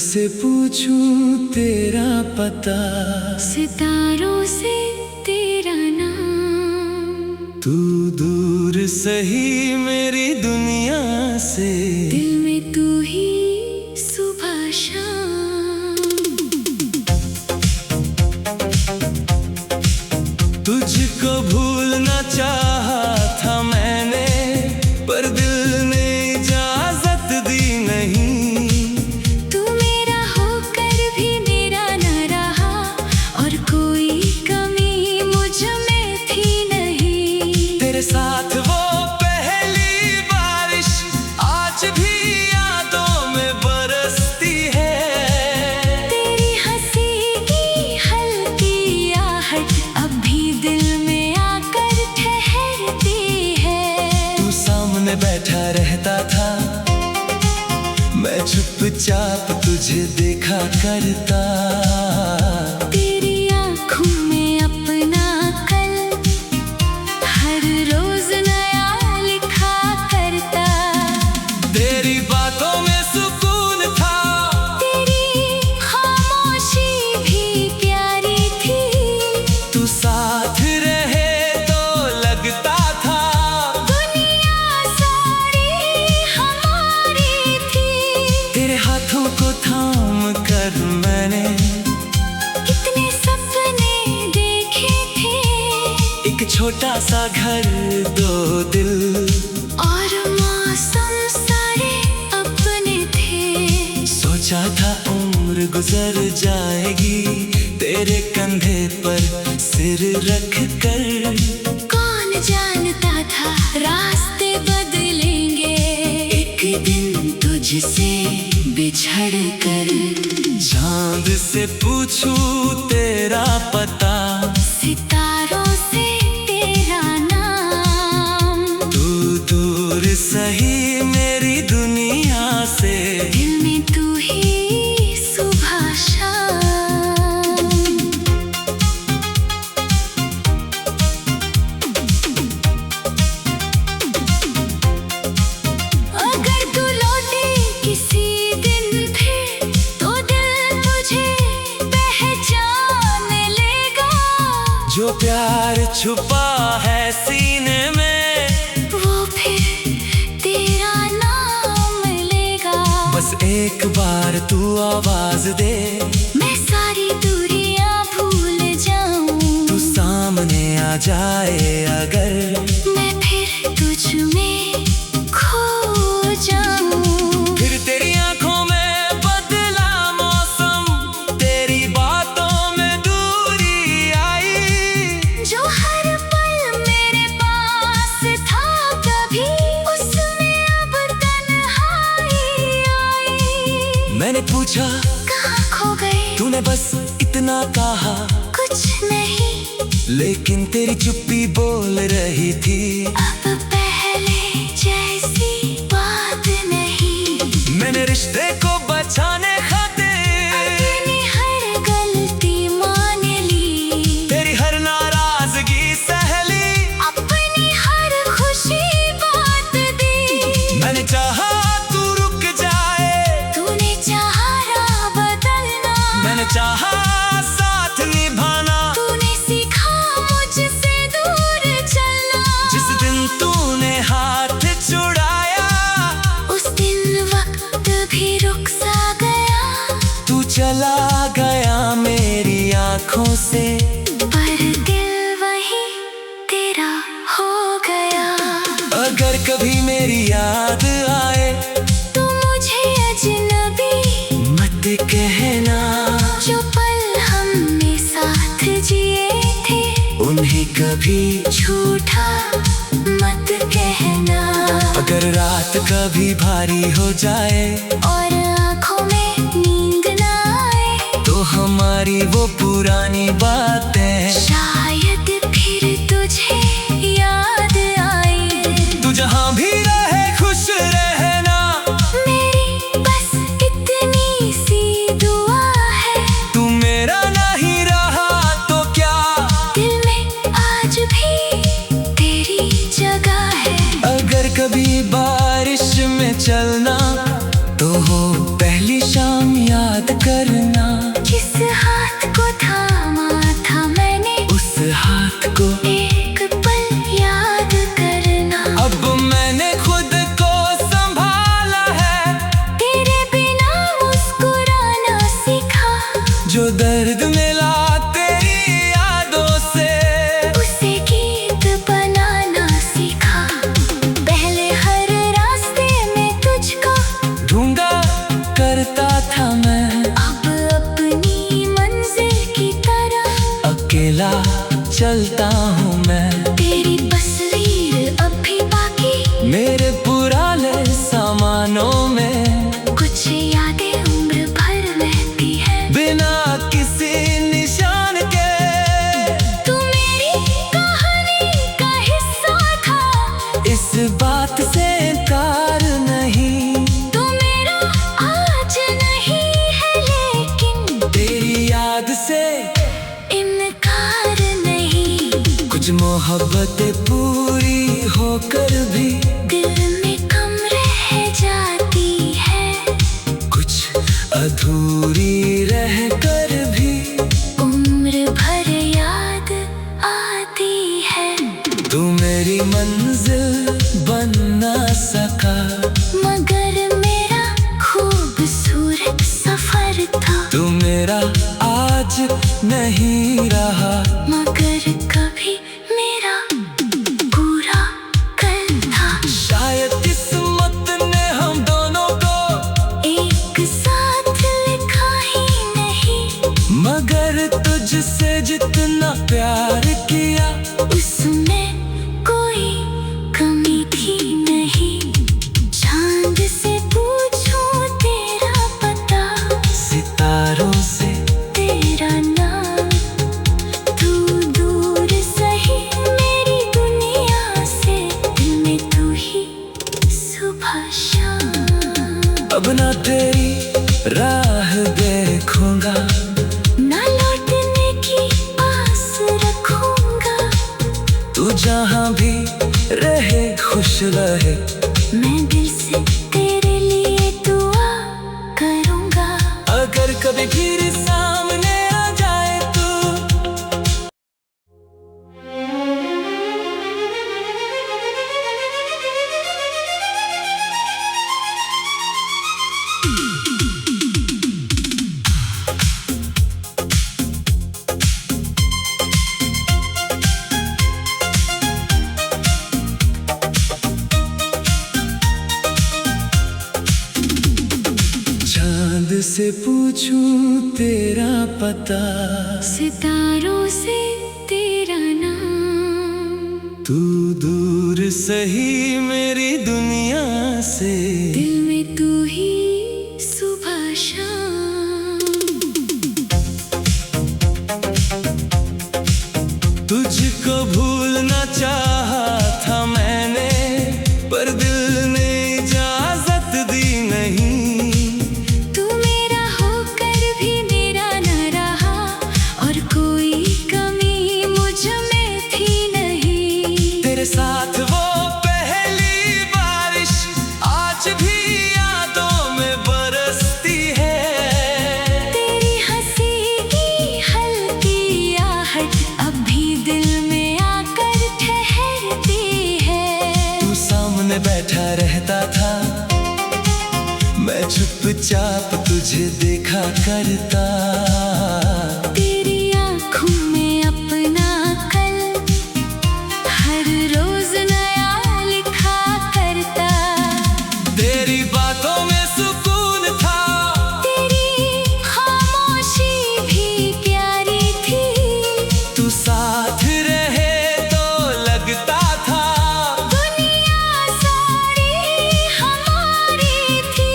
से पूछूं तेरा पता, सितारों से तेरा नाम। तू दूर सही मेरी दुनिया से, दिल में तू ही सुबह शाम। तुझको भूलना चाहा था मैंने, पर दिल ने इजाजत दी नहीं। तू मेरा होकर भी मेरा न रहा, और कोई कमी मुझ में थी नहीं। तेरे साथ वो पहली बारिश आज भी यादों में बरसती है। तेरी हंसी की हल्की आहट अब भी दिल में आकर ठहरती है। तू सामने बैठा रहता था, मैं चुपचाप तुझे देखा करता। तेरी आँखों में अपना कल हर रोज नया लिखा करता। तेरी बातों में सुकून था, तेरी खामोशी भी प्यारी थी। तू साथ रहे तो लगता था दुनिया सारी हमारी थी। तेरे हाथों को थाम कर मैंने कितने सपने देखे थे, एक छोटा सा घर, दो दिल, और मौसम सारे अपने थे। सोचा था उम्र गुजर जाएगी तेरे कंधे पर सिर रख कर। कौन जानता था रास्ते बदलेंगे, एक दिन तुझसे बिछड़ कर। चांद से पूछूं तेरा पता, सितारों से तेरा नाम। तू दूर सही मेरी दुनिया से, दिल में तू ही सुबह शाम। अगर तू लौटे किसी दिन फिर, तो दिल तुझे पहचान लेगा। जो प्यार छुपा है सीने में, वो फिर तेरा नाम लेगा। बस एक बार तू आवाज दे, मैं सारी दूरियां भूल जाऊं। तू सामने आ जाए अगर, मैं फिर तुझ में खो जाऊं। फिर तेरी आंखों में बदला मौसम, तेरी बातों में दूरी आई। जो हर पल मेरे पास था कभी, उसमें अब तन्हाई आई। मैंने पूछा कहाँ खो गए, तूने बस इतना कहा, कुछ नहीं। लेकिन तेरी चुप्पी बोल रही थी। अब पहले जैसी बात नहीं। मैंने रिश्ते को बचाने खातिर अपनी हर गलती मान ली, तेरी हर नाराजगी सह ली। अपनी हर खुशी बात दी। मैंने चाहा तू रुक जाए, तूने चाहा राह बदलना। मैंने चाहा साथ निभाना। तूने सीखा मुझसे दूर चलना। जिस दिन तूने हाथ छुड़ाया, उस दिन वक्त भी रुक सा गया। तू चला गया मेरी आंखों से, पर दिल वही तेरा हो गया। अगर कभी मेरी याद आए, तू मुझे अजनबी मत कहना। जो पल हमने साथ जिए थे, उन्हें कभी, झूठा मत कहना। अगर रात कभी भारी हो जाए, और आँखों में नींद ना आए, तो हमारी वो पुरानी बातें शायद फिर तुझे याद आई। तू जहाँ भी रहे खुश रहना, मेरी बस इतनी सी दुआ है। तू मेरा नहीं रहा तो क्या, दिल में आज भी तेरी जगह है। अगर कभी बारिश में चलना, तो हो पहली शाम याद चलता हूँ मैं। तेरी तस्वीर अब भी बाकी मेरे पुराने सामानों में कुछ यादें उम्र भर रहती है। बिना किसी निशान के तू मेरी कहानी का हिस्सा था, इस बात से इनकार नहीं। तू मेरा आज नहीं है लेकिन तेरी याद से इनकार नहीं। कुछ मोहब्बतें पूरी होकर भी दिल में कम रह जाती है, कुछ अधूरी रह कर भी उम्र भर याद आती है। तू मेरी मंजिल बन ना सका, मगर मेरा खूबसूरत सफर था। तू मेरा आज नहीं रहा, मगर कभी मेरा पूरा कल था। शायद किस्मत ने हम दोनों को एक साथ लिखा ही नहीं, मगर तुझसे जितना प्यार किया उसमें कोई कमी थी नहीं। चांद से पूछूं तेरा पता, सितारों से तेरा नाम। तू दूर सही मेरी दुनिया से, दिल में तू ही सुबह शाम। अब ना तेरी राह देखूंगा, ना लौटने की आस रखूंगा। तू जहाँ भी रहे खुश रहे, मैं दिल से तेरे लिए दुआ करूंगा। अगर कभी फिर सामने आ जाए तू। चांद से पूछूं तेरा पता, सितारों से तेरा नाम। तू दूर सही मेरी दुनिया से, दिल में तू ही सुबह शाम। तुझको भूलना चाहा था मैंने, पर दिल ने इजाजत दी नहीं। तू मेरा होकर भी मेरा न रहा, और कोई कमी मुझ में थी नहीं। तेरे साथ वो पहली बारिश आज भी यादों में बरसती है। तेरी हंसी की हल्की आहट अब भी दिल में आकर ठहरती है। तू सामने बैठा रहता था, मैं चुपचाप तुझे देखा करता। तेरी आँखों में अपना कल हर रोज नया लिखा करता। तेरी बातों में सुकून था, तेरी खामोशी भी प्यारी थी। तू साथ रहे तो लगता था दुनिया सारी हमारी थी।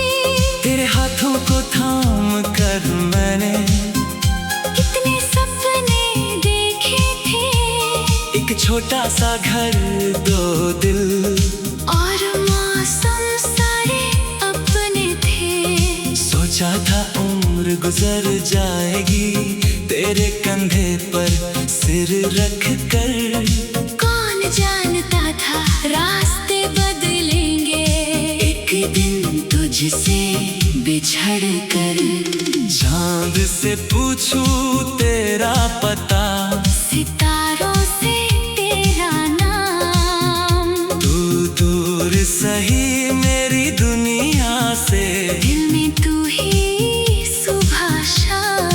तेरे हाथों को थाम कर मैंने कितने सपने देखे थे, एक छोटा सा घर, दो दिल, और मौसम सारे अपने थे। सोचा था उम्र गुजर जाएगी तेरे कंधे पर सिर रख कर। कौन जानता था रास्ते बदलेंगे, एक दिन तुझसे बिछड़ कर। चांद से पूछूं तेरा पता, सितारों से तेरा नाम। तू दूर सही मेरी दुनिया से, दिल में तू ही सुबह शाम।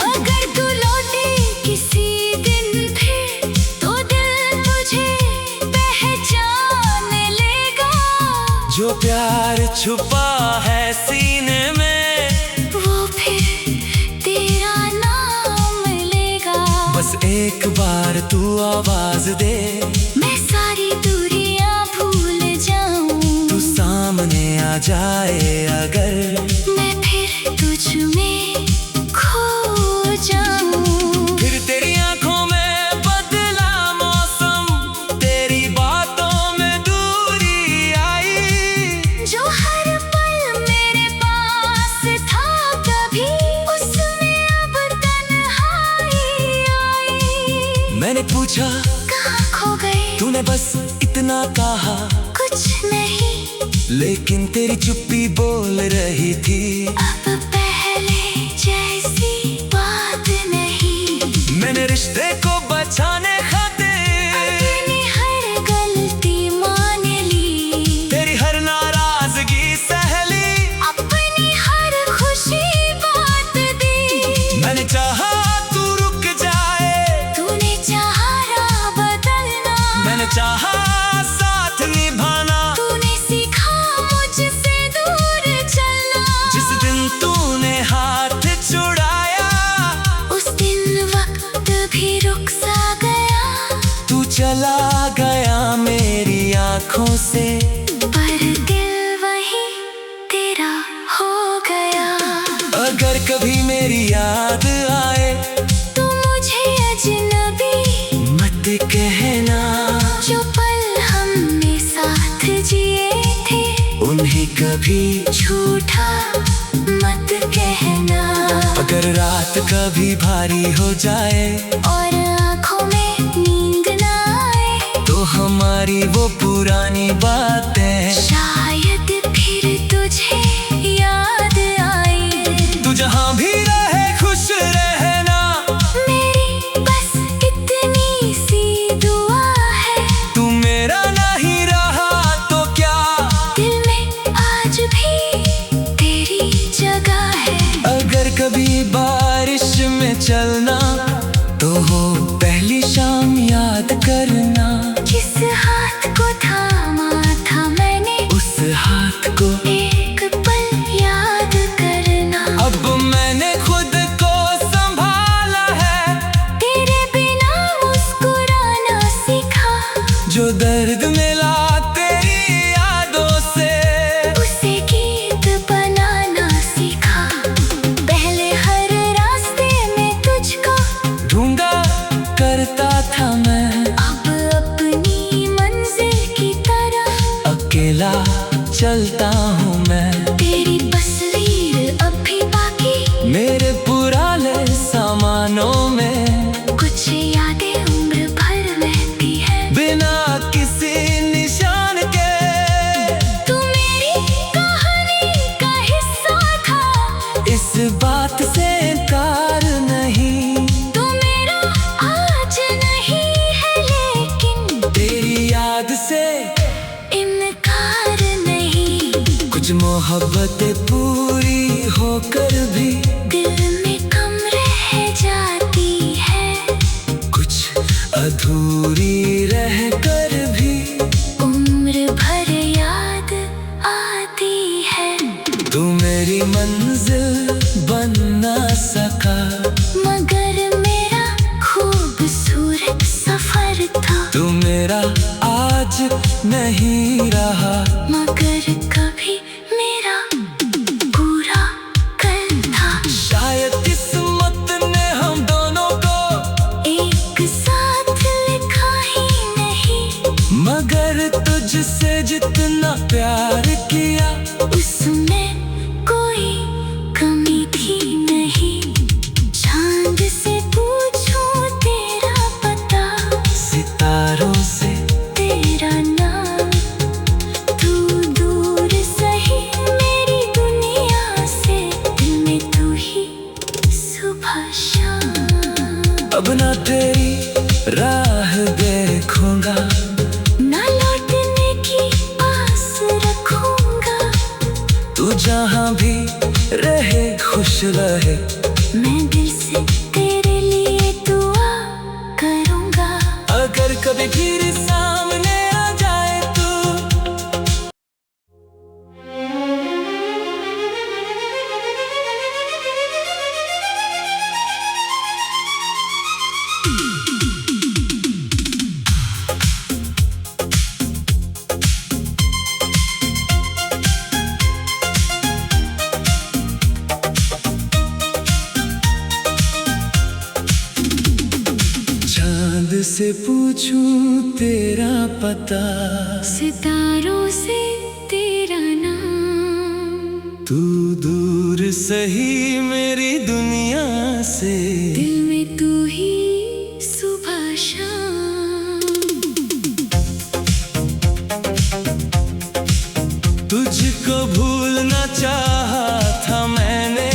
अगर तू लौटे किसी दिन फिर, तो दिल तुझे पहचान लेगा। प्यार छुपा है सीने में, वो फिर तेरा नाम लेगा। बस एक बार तू आवाज दे, मैं सारी दूरियां भूल जाऊं। तू सामने आ जाए अगर, मैं फिर तुझ में खो जाऊं। फिर तेरी आंखों में बदला मौसम, तेरी बातों में दूरी आई। जो हर पल मेरे पास था कभी, उसमें अब तन्हाई आई। मैंने पूछा कहाँ खो गए, तूने बस इतना कहा, कुछ नहीं। लेकिन तेरी चुप्पी बोल रही थी। अब पहले जैसी बात नहीं। मैंने रिश्ते को बचाने खातिर अपनी हर गलती मान ली, तेरी हर नाराजगी सह ली, अपनी हर खुशी बात दी। मैंने चाहा तू रुक जाए, तूने चाहा राह बदलना, मैंने चाहा साथ निभाना। तूने सीखा मुझसे दूर चलना। जिस दिन तूने हाथ छुड़ाया, उस दिन वक्त भी रुक सा गया। तू चला गया मेरी आंखों से, पर दिल वही तेरा हो गया। अगर कभी मेरी याद आए, तू मुझे अजनबी मत कहना। जो पल हमने साथ जिए थे, उन्हें कभी, झूठा मत कहना। अगर रात कभी भारी हो जाए और आँखों में नींद ना आए, तो हमारी वो पुरानी बातें शायद फिर तुझे याद आई। तू जहाँ भी रहे खुश रहना, मेरी बस इतनी सी दुआ है। तू मेरा नहीं रहा तो क्या, दिल में आज भी तेरी जगह है। अगर कभी बारिश में चलना, तो हो पहली शाम याद करना। किस हाथ को थामा था मैंने, उस हाथ को एक पल याद करना। अब मैंने खुद को संभाला है, तेरे बिना मुस्कुराना सीखा। जो दर्द मिला तेरी यादों से, उसे गीत बनाना सीखा। पहले हर रास्ते में तुझको ढूंढा करता था मैं, अब अपनी मंजिल की तरफ अकेला चलता हूँ मैं। तेरी तस्वीर अब भी बाकी, मेरे पुराने सामानों में कुछ यादें उम्र भर रहती है। बिना किसी निशान के, तू मेरी कहानी का हिस्सा था। इस बात से इनकार नहीं। तू मेरा आज नहीं है, लेकिन तेरी याद से इनकार नहीं। कुछ मोहब्बतें पूरी होकर भी दिल में कम रह जाती है, कुछ अधूरी रह कर भी उम्र भर याद आती है। तू मेरी मंजिल बन ना सका, मगर मेरा खूबसूरत सफर था। तू मेरा आज नहीं रहा, मगर कभी मेरा पूरा कल था। शायद किस्मत ने हम दोनों को एक साथ लिखा ही नहीं, मगर तुझसे जितना प्यार किया, उसमें कोई कमी थी नहीं। चांद से पूछूं तेरा पता, सितारों से तेरा नाम। तू दूर सही मेरी दुनिया से, दिल में तू ही सुबह शाम। अब ना तेरी राह देखूंगा, ना लौटने की आस रखूंगा। तू जहाँ भी रहे खुश रहे, मैं दिल से तेरे लिए दुआ करूंगा। अगर कभी फिर सामने आ जाए तू। से पूछूं तेरा पता, सितारों से तेरा नाम। तू दूर सही मेरी दुनिया से, दिल में तू ही सुबह शाम। तुझको भूलना चाहा था मैंने,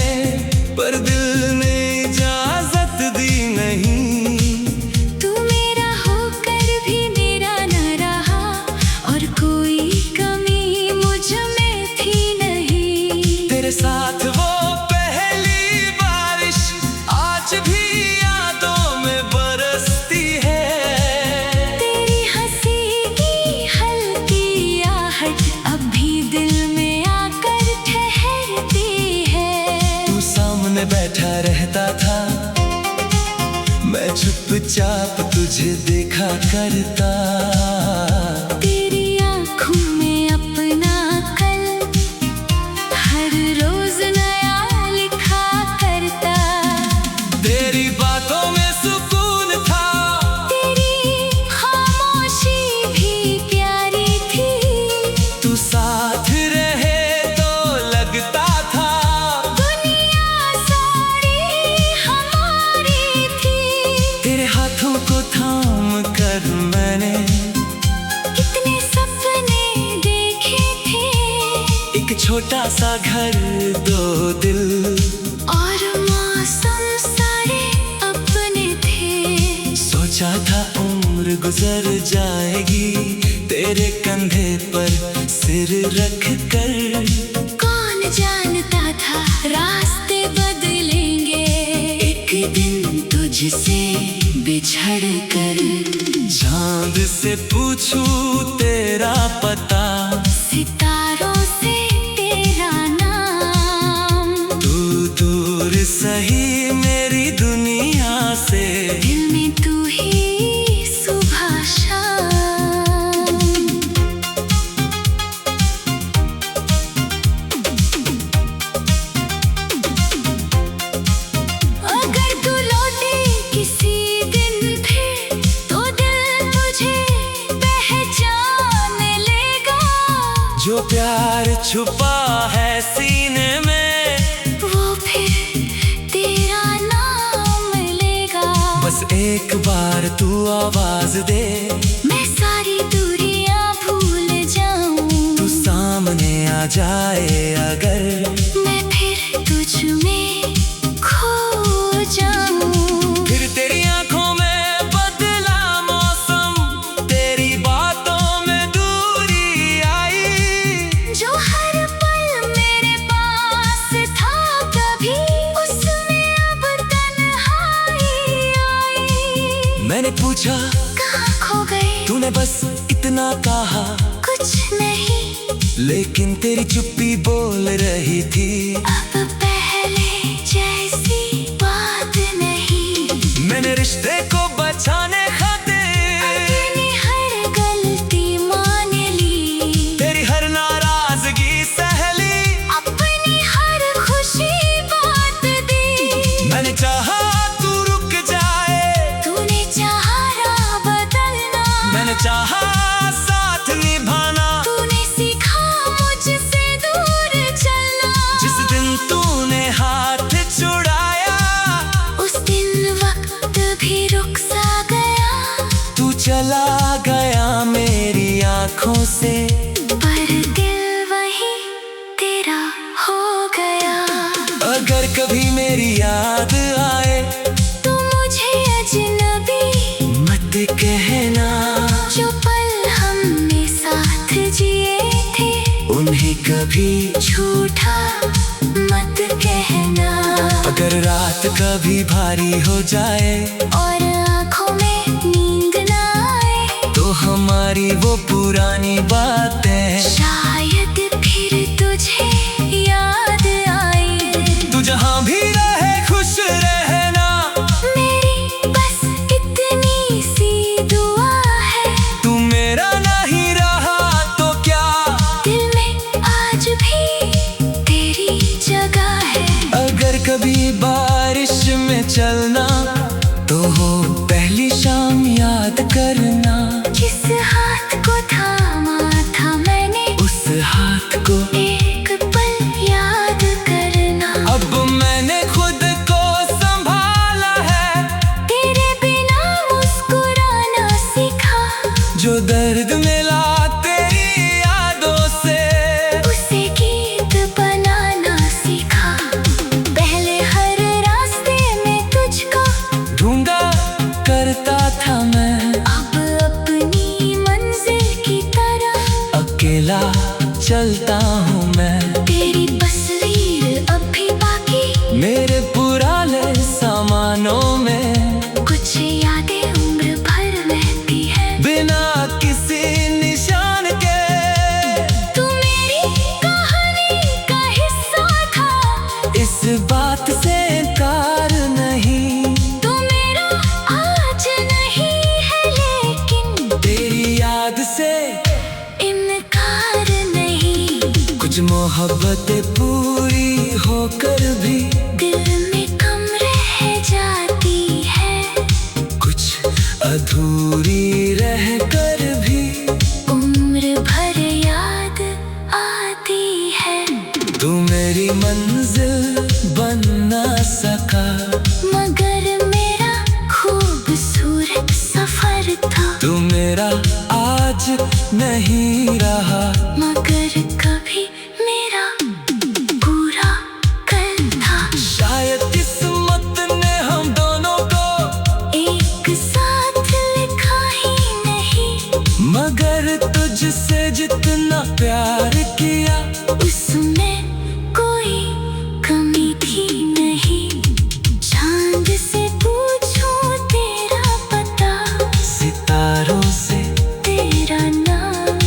पर दिल ने इजाजत दी नहीं। तू मेरा होकर भी मेरा न रहा, और कोई कमी मुझ में थी नहीं। तेरे साथ वो पहली बारिश आज भी यादों में बरसती है। तेरी हंसी की हल्की आहट अब भी दिल में आकर ठहरती है। तू सामने बैठा रहता था, मैं चुपचाप तुझे देखा करता। तेरी आँखों में अपना कल हर रोज नया लिखा करता। तेरी बातों में सुकून था, तेरी खामोशी भी प्यारी थी। तू साथ रहे तो लगता था दुनिया सारी हमारी थी। तेरे हाथों को थाम कर मैंने कितने सपने देखे थे, एक छोटा सा घर, दो दिल, और मौसम सारे अपने थे। सोचा था उम्र गुजर जाएगी तेरे कंधे पर सिर रख कर। कौन जानता था रास्ते बदलेंगे, एक दिन तुझसे बिछड़ कर। चांद से पूछूं तेरा पता, सितारों से तेरा नाम। तू दूर सही मेरी दुनिया से, दिल में तू ही सुबह शाम। अगर तू लौटे किसी दिन फिर, तो दिल तुझे पहचान लेगा। जो प्यार छुपा है सीने में, वो फिर तेरा नाम लेगा। बस एक बार तू आवाज दे, मैं सारी दूरियां भूल जाऊं। तू सामने आ जाए अगर, मैं फिर तुझ में खो जाऊं। फिर तेरी आंखों में बदला मौसम, तेरी बातों में दूरी आई। जो हर पल मेरे पास था कभी, उसमें अब तन्हाई आई। मैंने पूछा कहाँ खो गए, तूने बस इतना कहा, कुछ नहीं। लेकिन तेरी चुप्पी बोल रही थी। अब पहले जैसी बात नहीं। मैंने रिश्ते को बचाने खातिर अपनी हर गलती मान ली। तेरी हर नाराजगी सह ली। अपनी हर खुशी बात दी। मैंने चाहा तू रुक जाए, तूने चाहा राह बदलना। मैंने चाहा साथ निभाना। तूने सीखा मुझसे दूर चलना। जिस दिन तूने हाथ छुड़ाया, उस दिन वक्त भी रुक सा गया। तू चला गया मेरी आंखों से, पर दिल वही तेरा हो गया। अगर कभी मेरी याद आए, तू मुझे अजनबी मत कहना। जो पल हमने साथ जिए थे, उन्हें कभी झूठा मत कहना। अगर रात कभी भारी हो जाए, और आँखों में नींद न आए, तो हमारी वो पुरानी बातें शायद फिर तुझे याद आए। तू जहाँ भी रहे खुश रहना, मेरी बस इतनी सी दुआ है। तू मेरा नहीं रहा तो क्या, दिल में आज भी तेरी जगह है। अगर कभी बारिश में चलना, तो हो पहली शाम याद करना। जिस हाथ को थामा था मैंने, उस हाथ को एक पल याद करना। अब मैंने खुद को संभाला है, तेरे बिना मुस्कुराना सीखा। जो दर्द मिला तेरी यादों से, उसे गीत बनाना सीखा। पहले हर रास्ते में तुझको ढूंढा करता था मैं, अब अपनी मंजिल की तरफ अकेला चलता हूँ मैं। तेरी तस्वीर अब भी बाकी मेरे पुराने सामानों में, कुछ यादें उम्र भर रहती है बिना किसी निशान के। तू मेरी कहानी का हिस्सा था, इस बात से इनकार नहीं, तू मेरा आज नहीं है लेकिन तेरी याद से इनकार नहीं। कुछ मोहब्बतें पूरी होकर भी दिल में कम रह जाती है, कुछ अधूरी रह कर भी उम्र भर याद आती है। तू मेरी मंजिल बन ना सका, मगर मेरा खूबसूरत सफर था। तू मेरा आज नहीं रहा, मगर कभी मेरा पूरा कल था। शायद किस्मत ने हम दोनों को एक साथ लिखा ही नहीं, मगर तुझसे जितना प्यार किया, उसमें कोई कमी थी नहीं। चांद से पूछूं तेरा पता, सितारों से तेरा नाम।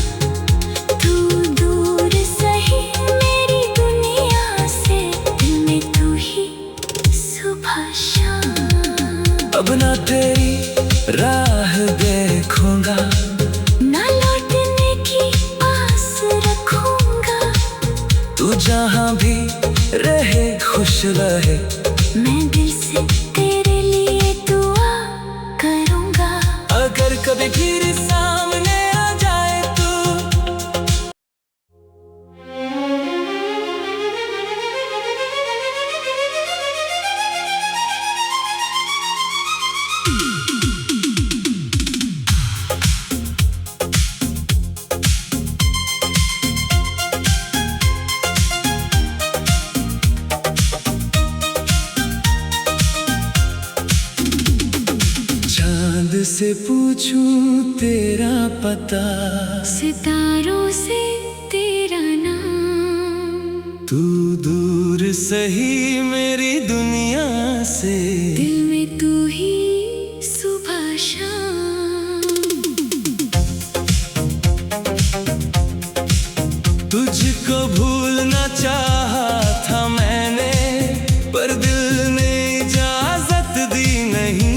तू दूर सही मेरी दुनिया से, दिल में तू ही सुबह शाम। अब ना तेरी राह देखूंगा, ना लौटने की आस रखूंगा। तू जहाँ भी रहे खुश रहे, मैं दिल से तेरे लिए दुआ करूंगा। अगर कभी फिर सामने आ जाए तू। चांद से पूछूं तेरा पता, सितारों से तेरा नाम। तू दूर सही मेरी दुनिया से, दिल में तू ही सुबह शाम। तुझको भूलना चाहा था मैंने, पर दिल ने इजाजत दी नहीं।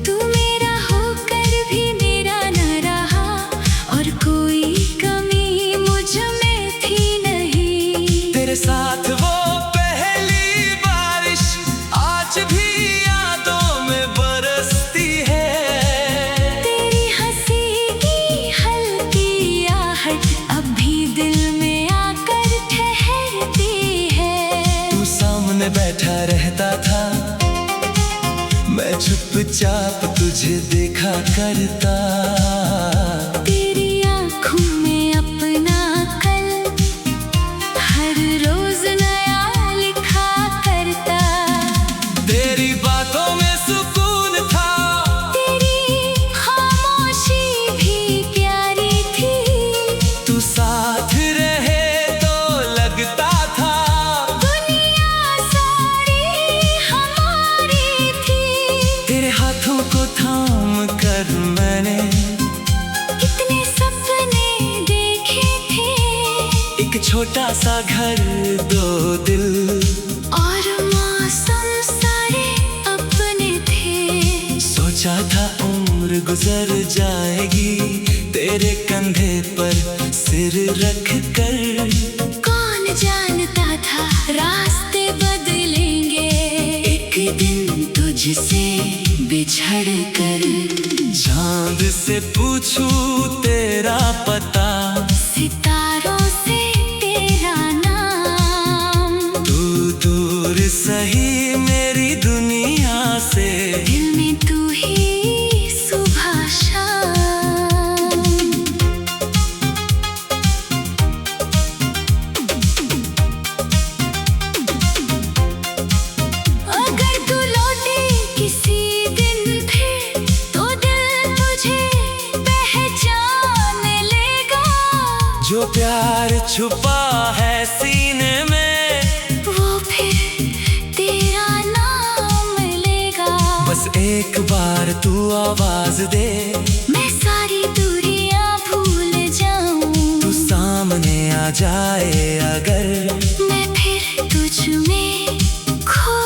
तू मेरा होकर भी मेरा न रहा, और कोई कमी मुझ में थी नहीं। तेरे साथ वो पहली बारिश आज भी यादों में बरसती है। तेरी हंसी की हल्की आहट अब भी दिल में आकर ठहरती है। तू सामने बैठा रहता था, मैं चुपचाप तुझे देखा करता। तेरी आँखों में अपना कल हर रोज नया लिखा करता। तेरी बातों में सुकून था, तेरी खामोशी भी प्यारी थी। तू साथ रहे तो लगता था दुनिया सारी हमारी थी। तेरे हाथों को थाम कर मैंने कितने सपने देखे थे, एक छोटा सा घर, दो दिल, और मौसम सारे अपने थे। सोचा था उम्र गुजर जाएगी, तेरे कंधे पर सिर रख कर। कौन जानता था रास्ते बदलेंगे, एक दिन तुझसे बिछड़ कर। जान पूछूं तेरा पता, सितारों से तेरा नाम। तू दूर सही मेरी दुनिया से, दिल में तू ही सुबह शाम। अगर तू लौटे किसी दिन फिर, तो दिल तुझे पहचान लेगा। जो प्यार छुपा है सीने में, वो फिर तेरा नाम लेगा। बस एक बार तू आवाज दे, मैं सारी दूरियां भूल जाऊं। तू सामने आ जाए अगर, मैं फिर तुझ में खो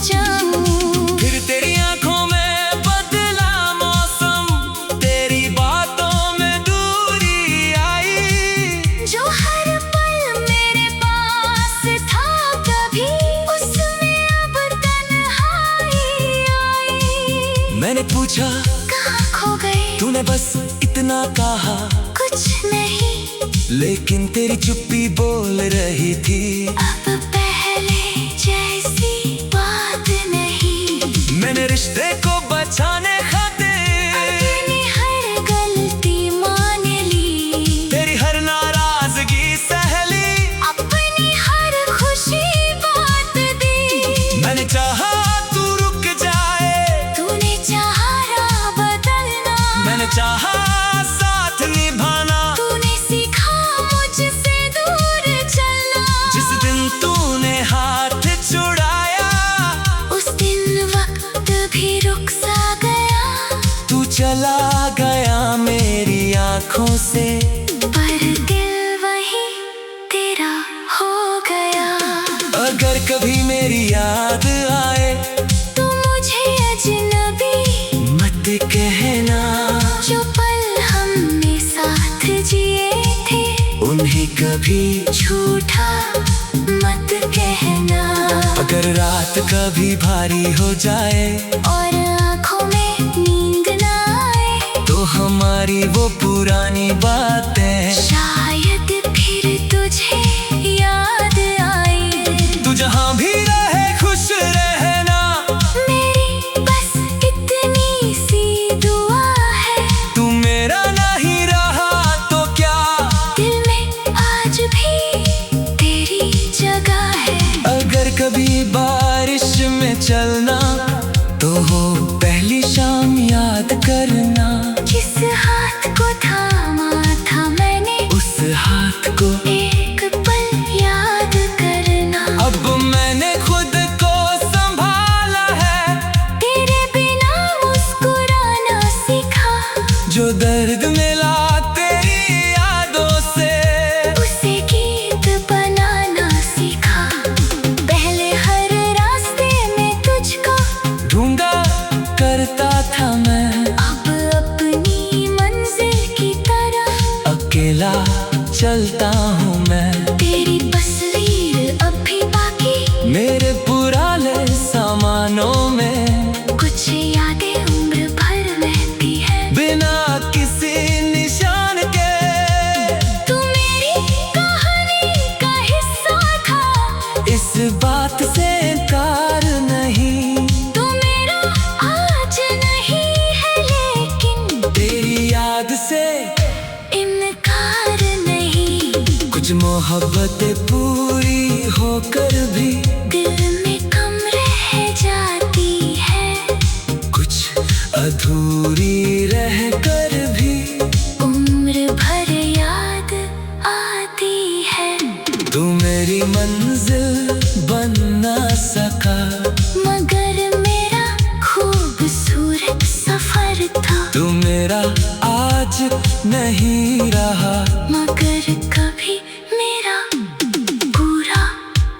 जाऊं। फिर तेरी आंखों में बदला मौसम, तेरी बातों में दूरी आई। जो हर पल मेरे पास था कभी, उसमें अब तन्हाई आई। मैंने पूछा कहाँ खो गए, तूने बस इतना कहा, कुछ नहीं। लेकिन तेरी चुप्पी बोल रही थी। अब पहले जैसी बात नहीं। मैंने रिश्ते को बचाने खातिर अपनी हर गलती मान ली। तेरी हर नाराजगी सह ली। अपनी हर खुशी बात दी। मैंने चाहा तू रुक जाए, तूने चाहा राह बदलना। मैंने चाहा साथ निभाना। तूने सीखा मुझसे दूर चलना। जिस दिन तूने हाथ छुड़ाया, उस दिन वक्त भी रुक सा गया। तू चला गया मेरी आंखों से, पर दिल वही तेरा हो गया। अगर कभी मेरी याद आए, तू मुझे अजनबी मत कहना। जो पल हमने साथ जिए थे, उन्हें कभी, झूठा मत कहना। अगर रात कभी भारी हो जाए, और आँखों में नींद ना आए, तो हमारी वो पुरानी बातें शायद फिर तुझे याद आए। तू जहाँ भी रहे खुश रहना। मेरी बस इतनी सी दुआ है। तू मेरा नहीं रहा तो क्या, दिल में आज भी तेरी जगह है। अगर कभी बारिश में चलना, तो हो पहली शाम याद करना। जिस हाथ को थामा था मैंने, उस हाथ को एक पल याद करना। अब मैंने खुद को संभाला है, तेरे बिना मुस्कुराना सीखा। जो दर्द मिला तेरी यादों से, उसे गीत बनाना सीखा। पहले हर रास्ते में तुझको ढूंढा करता था मैं, अब अपनी मंजिल की तरफ अकेला चलता हूँ मैं। तेरी तस्वीर अब भी बाकी, मेरे पुराने सामानों में कुछ यादें उम्र भर रहती है। बिना किसी निशान के, तू मेरी कहानी का हिस्सा था। इस बात से इनकार नहीं। तू मेरा आज नहीं है, लेकिन तेरी याद से इनकार नहीं। कुछ मोहब्बतें पूरी होकर भी, दिल में कम रह जाती है। कुछ अधूरी रह कर भी, उम्र भर याद आती है। तू मेरी मंजिल बन ना सका, मगर मेरा खूबसूरत सफर था। तू मेरा आज नहीं रहा, मगर कभी मेरा पूरा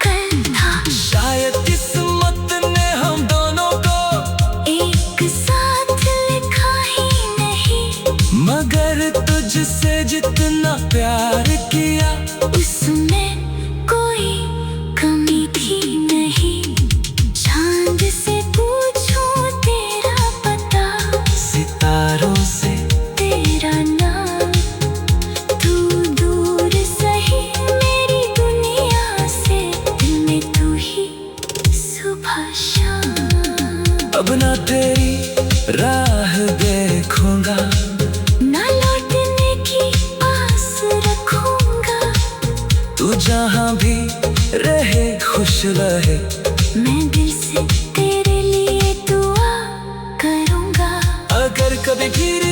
कल था। शायद किस्मत ने हम दोनों को एक साथ लिखा ही नहीं। मगर तुझसे जितना प्यार किया, उसमें कोई कमी थी नहीं। चांद से पूछूं तेरा पता, सितारों से तेरा राह देखूंगा, ना लौटने की आस रखूंगा। तू जहाँ भी रहे खुश रहे, मैं दिल से तेरे लिए दुआ करूंगा। अगर कभी गिर